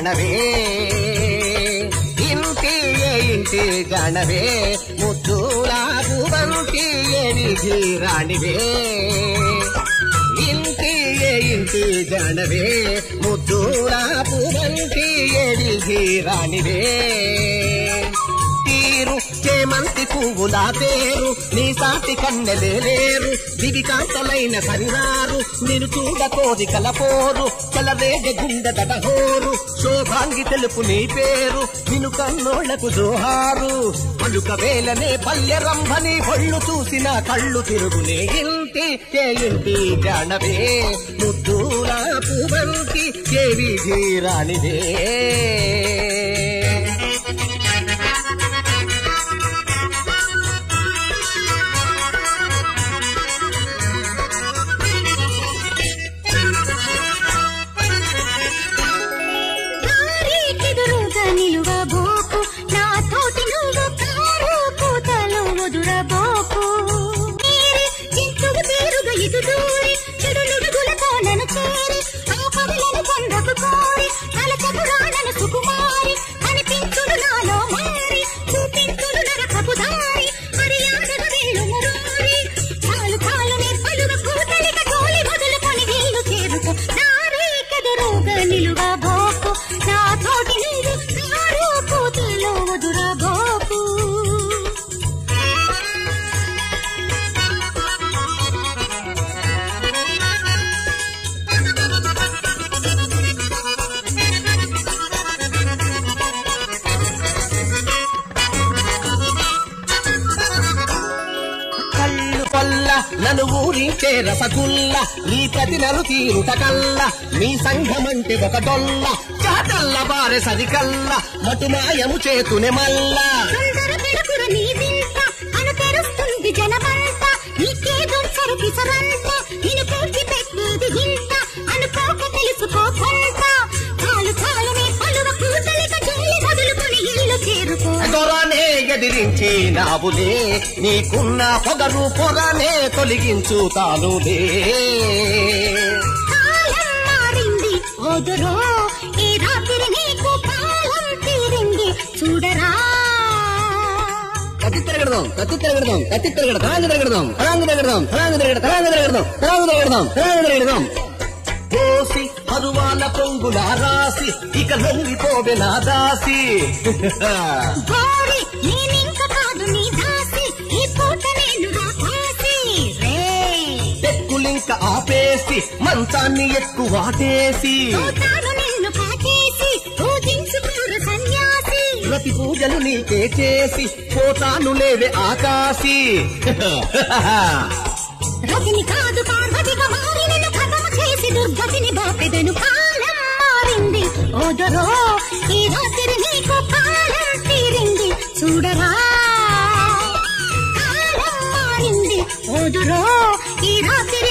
గణవే ఇంటి ఇంటి గణవే ముద్దులా పువ్వంటి విధి రాణివే ఇంటి ఇంటి గణవే ముద్దులా పువ్వంటి విధి రాణివే తీరు చేమంతి పువ్వులా పేరు నీ సాటి కన్నెలే లేరు దివికాంతమైన సరినారు నేను చూడ కోరికల పోరు చలవేగ గుండె దడహోరు శోభాంగి తెలుపు నీ పేరు నిన్ను కన్నోళ్లకు జోహారు పలుక వేలనే పల్లె రంభని ఒళ్ళు చూసిన కళ్ళు తిరుగునే ఇంటి ఇంటి గణవే ముద్దులా పువ్వంటి విధి రాణివే నన్ను ఊరించే రసగుల్ల నీ ప్రతినలు తీరుట కల్ల నీ సంఘమంటే ఒక డొల్ల చాటల్ల బారె సరికల్ల మటుమాయము చేతునే మల్లా ఎదిరించి నావులే నీకున్న పొగరు పొగనే తొలగించుతానులే ఓదురో ఈ రాత్రి నీకు కాలం తీరింది చూడరా కత్తి తిరగడదాం కత్తి తిరగడదాం కత్తి తిరగడ తలాంగి తిరగడదాం తలాంగి తిరగడదాం తలాంగి తిరగడ తలాంగి తిరగడదాం తలాంగి తిరగడదాం తలాంగి తిరగడదాం పోసి పరువాల పొంగుల రాసి ఇక లొంగిపోవే నా దాసి పెక్కులింక ఆపేసి మంచాన్ని ఎక్కువ వాటేసి ప్రతి పూజలు నీకే చేసి పోతాను లేవే ఆకాశి రతిని కాదు పార్వతిగా మారి నిన్ను ఖతము చేసి దుర్గతిని బాపెదను కాలం మారింది ఓదరో ఈ రాత్రి నీకు కాలం తీరింది చూడరా కాలం మారింది ఓదరో ఈ రాత్రి